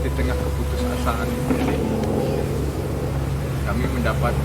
di tengah keputusasaan ini, kami mendapat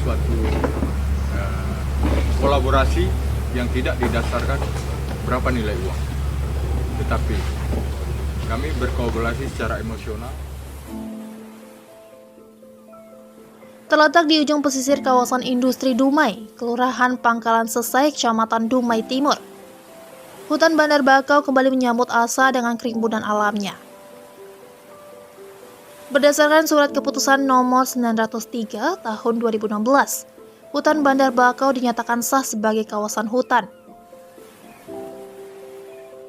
suatu kolaborasi yang tidak didasarkan berapa nilai uang, tetapi kami berkolaborasi secara emosional. Terletak di ujung pesisir kawasan industri Dumai, Kelurahan Pangkalan Sesai, Kecamatan Dumai Timur, hutan Bandar Bakau kembali menyambut asa dengan kerimbunan alamnya. Berdasarkan surat keputusan nomor 903 tahun 2016, hutan Bandar Bakau dinyatakan sah sebagai kawasan hutan.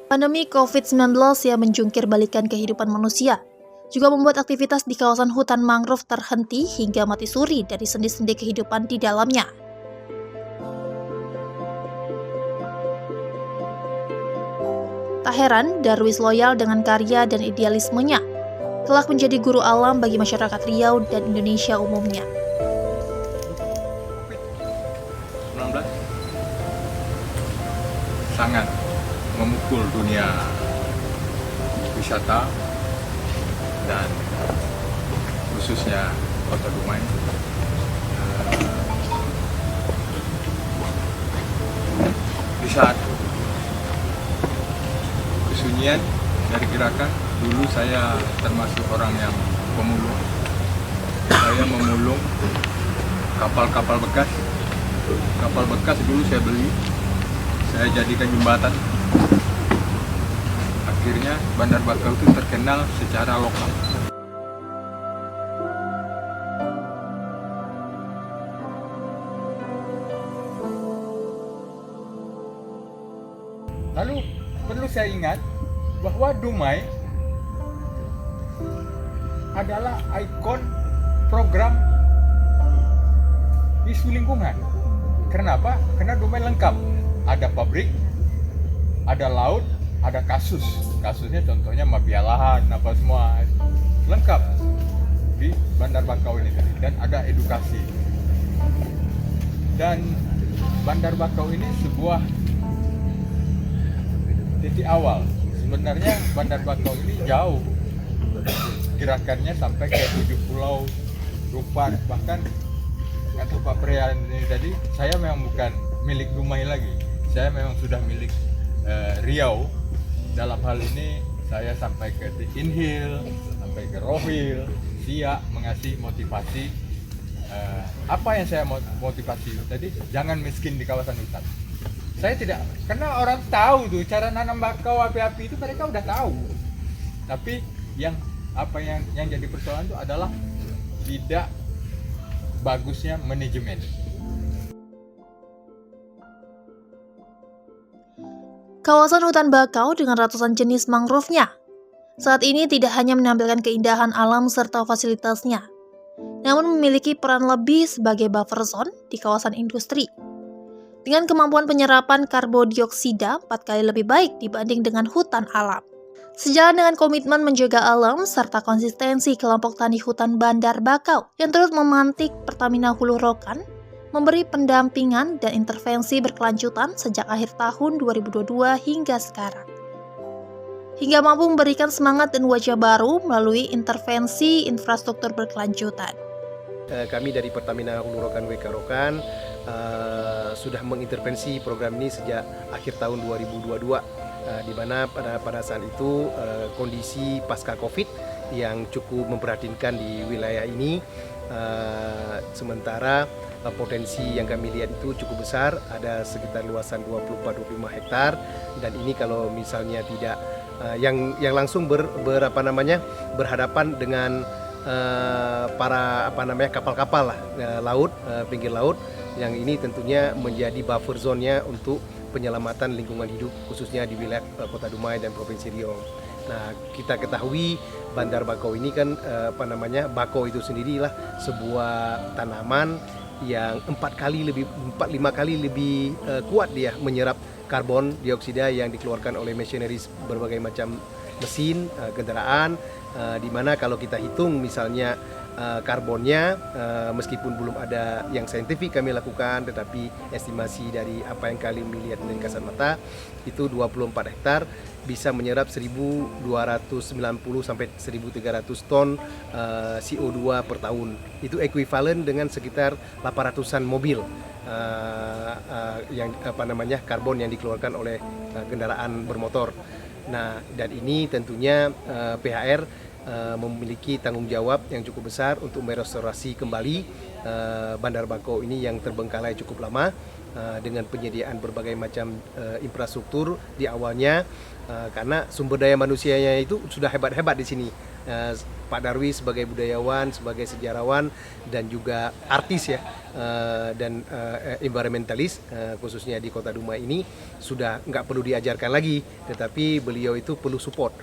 Pandemi COVID-19 yang menjungkir balikan kehidupan manusia juga membuat aktivitas di kawasan hutan mangrove terhenti hingga mati suri dari sendi-sendi kehidupan di dalamnya. Tak heran, Darwis loyal dengan karya dan idealismenya, kelak menjadi guru alam bagi masyarakat Riau dan Indonesia umumnya. COVID-19 sangat memukul dunia wisata dan khususnya Kota Dumai. Di saat kesunyian dari gerakan, dulu saya termasuk orang yang pemulung. Saya memulung kapal-kapal bekas. Kapal bekas dulu saya beli, saya jadikan jembatan. Akhirnya Bandar Bakau itu terkenal secara lokal. Lalu perlu saya ingat bahwa Dumai adalah ikon program isu lingkungan. Kenapa? Karena Dumai lengkap. Ada pabrik, ada laut, ada kasus. Kasusnya contohnya mafia lahan, apa semua. Lengkap di Bandar Bakau ini. Dan ada edukasi. Dan Bandar Bakau ini sebuah titik awal. Sebenarnya Bandar Bakau ini jauh. Gerakannya sampai ke 7 pulau, Rupan, bahkan kata Pak Prian ini tadi, saya memang bukan milik Dumai lagi, saya memang sudah milik Riau. Dalam hal ini saya sampai ke Inhil, sampai ke Rohil, Siak, mengasih motivasi. Apa yang saya motivasi tadi, jangan miskin di kawasan hutan. Saya tidak, karena orang tahu tuh cara nanam bakau api-api itu mereka udah tahu. Tapi yang jadi persoalan itu adalah tidak bagusnya manajemen. Kawasan hutan bakau dengan ratusan jenis mangrove-nya saat ini tidak hanya menampilkan keindahan alam serta fasilitasnya, namun memiliki peran lebih sebagai buffer zone di kawasan industri. Dengan kemampuan penyerapan karbodioksida 4 kali lebih baik dibanding dengan hutan alam. Sejalan dengan komitmen menjaga alam serta konsistensi kelompok tani hutan Bandar Bakau yang turut memantik Pertamina Hulu Rokan, memberi pendampingan dan intervensi berkelanjutan sejak akhir tahun 2022 hingga sekarang. Hingga mampu memberikan semangat dan wajah baru melalui intervensi infrastruktur berkelanjutan. Kami dari Pertamina Hulu Rokan WK Rokan sudah mengintervensi program ini sejak akhir tahun 2022. Di mana pada saat itu kondisi pasca Covid yang cukup memprihatinkan di wilayah ini, sementara potensi yang kami lihat itu cukup besar, ada sekitar luasan 24-25 hektar, dan ini kalau misalnya tidak yang langsung berhadapan dengan para kapal-kapal laut, pinggir laut, yang ini tentunya menjadi buffer zone-nya untuk penyelamatan lingkungan hidup khususnya di wilayah Kota Dumai dan Provinsi Riau. Nah, kita ketahui Bandar Bakau ini kan bakau itu sendirilah sebuah tanaman yang 4-5 kali lebih kuat dia menyerap karbon dioksida yang dikeluarkan oleh machinery berbagai macam mesin kendaraan, di mana kalau kita hitung misalnya karbonnya meskipun belum ada yang saintifik kami lakukan, tetapi estimasi dari apa yang kami lihat dengan kasat mata itu 24 hektar bisa menyerap 1.290 sampai 1.300 ton CO2 per tahun. Itu ekuivalen dengan sekitar 800-an mobil yang karbon yang dikeluarkan oleh kendaraan bermotor. Nah, dan ini tentunya PHR memiliki tanggung jawab yang cukup besar untuk merestorasi kembali Bandar Bakau ini yang terbengkalai cukup lama dengan penyediaan berbagai macam infrastruktur di awalnya, karena sumber daya manusianya itu sudah hebat-hebat di sini. Pak Darwis sebagai budayawan, sebagai sejarawan dan juga artis ya, dan environmentalis khususnya di Kota Dumai ini sudah nggak perlu diajarkan lagi, tetapi beliau itu perlu support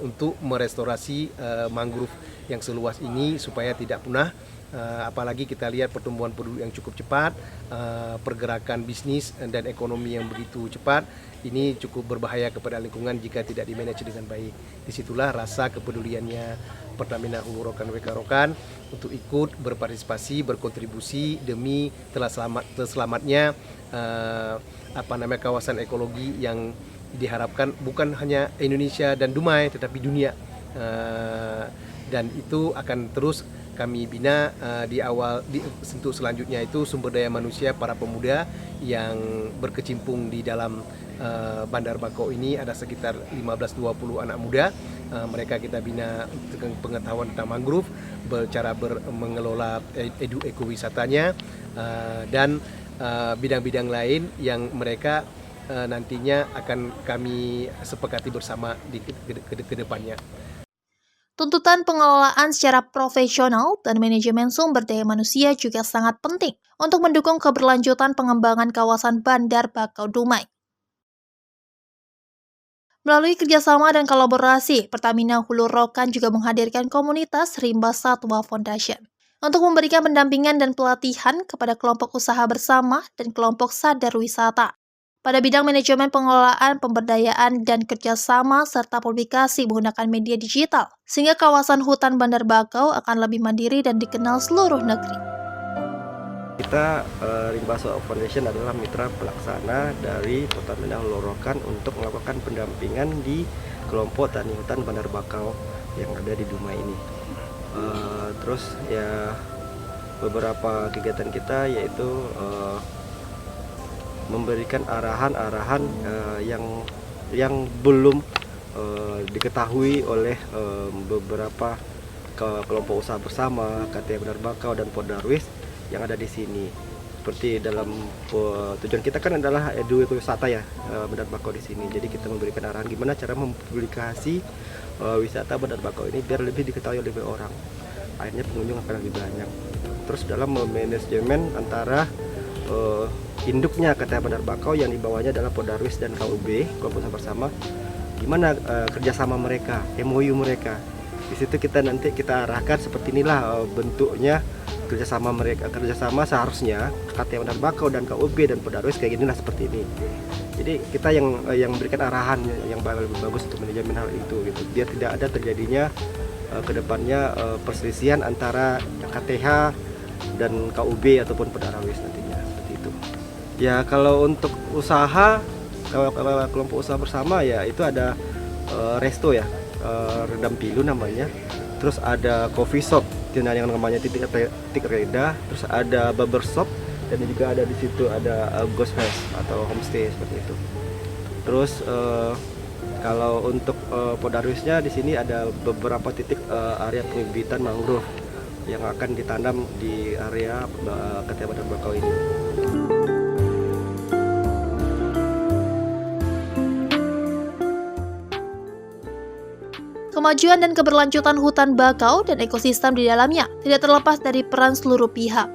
untuk merestorasi mangrove yang seluas ini supaya tidak punah. Apalagi kita lihat pertumbuhan penduduk yang cukup cepat, pergerakan bisnis dan ekonomi yang begitu cepat, ini cukup berbahaya kepada lingkungan jika tidak dimanage dengan baik. Disitulah rasa kepeduliannya Pertamina Hulu Rokan WK Rokan untuk ikut berpartisipasi, berkontribusi demi terselamatnya kawasan ekologi yang diharapkan bukan hanya Indonesia dan Dumai tetapi dunia, dan itu akan terus kami bina untuk selanjutnya itu sumber daya manusia para pemuda yang berkecimpung di dalam Bandar Bakau ini ada sekitar 15-20 anak muda. Mereka kita bina dengan pengetahuan tentang mangrove, cara mengelola ekowisatanya, dan bidang-bidang lain yang mereka nantinya akan kami sepakati bersama ke depannya. Tuntutan pengelolaan secara profesional dan manajemen sumber daya manusia juga sangat penting untuk mendukung keberlanjutan pengembangan kawasan Bandar Bakau Dumai. Melalui kerjasama dan kolaborasi, Pertamina Hulu Rokan juga menghadirkan komunitas Rimba Satwa Foundation untuk memberikan pendampingan dan pelatihan kepada kelompok usaha bersama dan kelompok sadar wisata pada bidang manajemen pengelolaan, pemberdayaan, dan kerjasama serta publikasi menggunakan media digital, sehingga kawasan hutan Bandar Bakau akan lebih mandiri dan dikenal seluruh negeri. Kita Rimba Satwa Foundation adalah mitra pelaksana dari Pertamina Hulu Rokan untuk melakukan pendampingan di kelompok tani hutan Bandar Bakau yang ada di Dumai ini. Terus ya beberapa kegiatan kita yaitu memberikan arahan-arahan yang belum diketahui oleh beberapa kelompok usaha bersama KTM Bandar Bakau dan Podarwis yang ada di sini. Seperti dalam tujuan kita kan adalah ekowisata ya, Bandar Bakau di sini. Jadi kita memberikan arahan gimana cara mempublikasi wisata Bandar Bakau ini biar lebih diketahui oleh orang. Akhirnya pengunjung akan lebih banyak. Terus dalam manajemen antara induknya KTM Bandar Bakau yang dibawahnya adalah Podarwis dan KUB, kelompok usaha bersama, gimana kerjasama mereka, MOU mereka. Di situ nanti kita arahkan seperti inilah bentuknya kerjasama mereka. Kerjasama seharusnya KTM Bandar Bakau dan KUB dan Podarwis kayak ginilah seperti ini. Jadi kita yang memberikan arahan yang lebih bagus untuk manajemen hal itu gitu. Biar tidak ada terjadinya kedepannya perselisihan antara KTH dan KUB ataupun Podarwis nantinya. Ya kalau untuk usaha, kalau kelompok usaha bersama ya itu ada resto ya, Redam Pilu namanya. Terus ada coffee shop yang namanya Titik Reda. Terus ada barber shop dan juga ada di situ ada ghost house atau homestay seperti itu. Terus kalau untuk Podarwisnya di sini ada beberapa titik area pembibitan mangrove yang akan ditanam di area KTM Bandar Bakau ini. Kemajuan dan keberlanjutan hutan bakau dan ekosistem di dalamnya tidak terlepas dari peran seluruh pihak,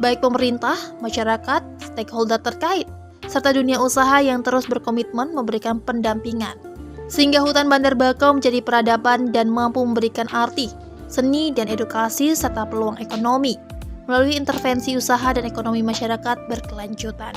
baik pemerintah, masyarakat, stakeholder terkait, serta dunia usaha yang terus berkomitmen memberikan pendampingan, sehingga hutan Bandar Bakau menjadi peradaban dan mampu memberikan arti, seni, dan edukasi serta peluang ekonomi melalui intervensi usaha dan ekonomi masyarakat berkelanjutan.